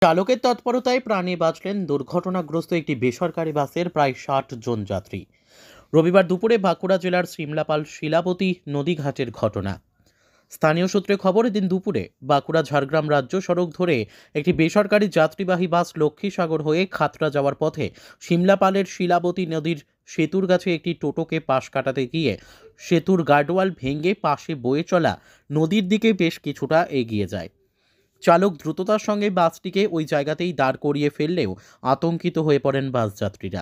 চালকের তৎপরতায় প্রাণে বাঁচলেন দুর্ঘটনাগ্রস্ত একটি বেসরকারি বাসের প্রায় ৬০ জন যাত্রী। রবিবার দুপুরে বাঁকুড়া জেলার সিমলাপাল শিলাবতী নদীঘাটের ঘটনা। স্থানীয় সূত্রে খবর, এদিন দুপুরে বাঁকুড়া ঝাড়গ্রাম রাজ্য সড়ক ধরে একটি বেসরকারি যাত্রীবাহী বাস লক্ষ্মীসাগর হয়ে খাতড়া যাওয়ার পথে সিমলাপালের শিলাবতী নদীর সেতুর কাছে একটি টোটোকে পাশ কাটাতে গিয়ে সেতুর গার্ডওয়াল ভেঙে পাশে বয়ে চলা নদীর দিকে বেশ কিছুটা এগিয়ে যায়। চালক দ্রুততার সঙ্গে বাসটিকে ওই জায়গাতেই দাঁড় করিয়ে ফেললেও আতঙ্কিত হয়ে পড়েন বাস যাত্রীরা।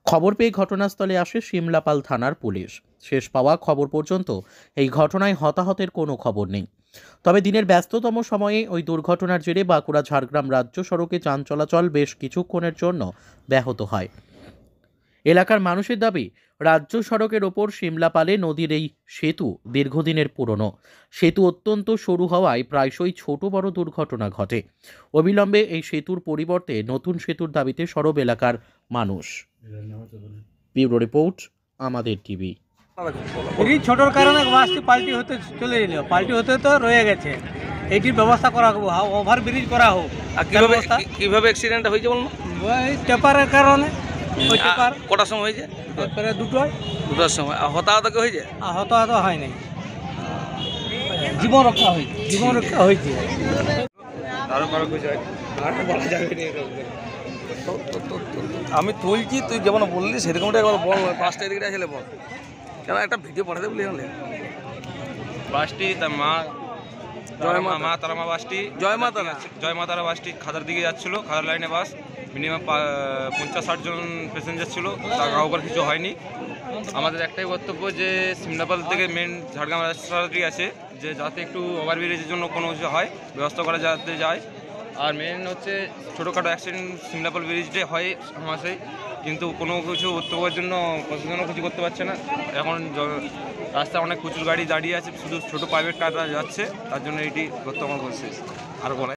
খবর পেয়ে ঘটনাস্থলে আসে সিমলাপাল থানার পুলিশ। শেষ পাওয়া খবর পর্যন্ত এই ঘটনায় হতাহতের কোনো খবর নেই। তবে দিনের ব্যস্ততম সময়ে ওই দুর্ঘটনার জেরে বাঁকুড়া ঝাড়গ্রাম রাজ্য সড়কে যান চলাচল বেশ কিছুক্ষণের জন্য ব্যাহত হয়। এলাকার মানুষের দাবি, রাজ্য সড়কের ওপর সিমলাপালে নদীর এই সেতু দীর্ঘদিনের পুরনো। সেতু অত্যন্ত সরু হওয়ায় প্রায়শই ছোট বড় দুর্ঘটনা ঘটে। অবিলম্বে এই সেতুর পরিবর্তে নতুন সেতুর দাবিতে সরব এলাকার মানুষ। ব্যুরো রিপোর্ট, আমাদের টিভি। ব্রিজ ছোটোর কারণে বাসটি পাল্টি হতে চলে এলো, পাল্টি হতে তো রয়ে গেছে। এইটির ব্যবস্থা করা হোক, ওভার ব্রিজ করা হোক। আর কিভাবে অ্যাক্সিডেন্টটা হয়েছে বলুন? ওই টেপারের কারণে। ওই টেপার কটার সময় হয়েছে? প্রায় দুটোর সময়। আর হতাহত কি হয়েছে? হতাহত হয় নাই, জীবন রক্ষা হয়েছে, জীবন রক্ষা হয়েছে। আমি তুলছি, তুই যেমন বললি সেরকমটা একবার বল। পাঁচটা এদিকে আসলে বল, কেন একটা ভিডিও পাঠাতে বলি হলে। বাসটি তার মা মা তারা মা বাসটি জয় মা তারা বাসটি খাদার দিকে যাচ্ছিল। খাদার লাইনে বাস মিনিমাম 50-60 জন প্যাসেঞ্জার ছিল, তা কাউকার কিছু হয়নি। আমাদের একটাই বক্তব্য যে সিমলাপাল থেকে মেন ঝাড়গ্রাম রাস্তাটি আছে, যে যাতে একটু ওভারব্রিজের জন্য কোনো কিছু হয় ব্যবস্থা করা যাতে যায়। আর মেন হচ্ছে ছোটোখাটো অ্যাক্সিডেন্ট সিমলাপাল ব্রিজে হয় মাসেই, কিন্তু কোনো কিছু উত্তরের জন্য প্রশাসনও কিছু করতে পারছে না। এখন রাস্তায় অনেক প্রচুর গাড়ি দাঁড়িয়ে আছে, শুধু ছোটো প্রাইভেট কাররা যাচ্ছে, তার জন্য এটি বর্তমান বলছে। আর বলে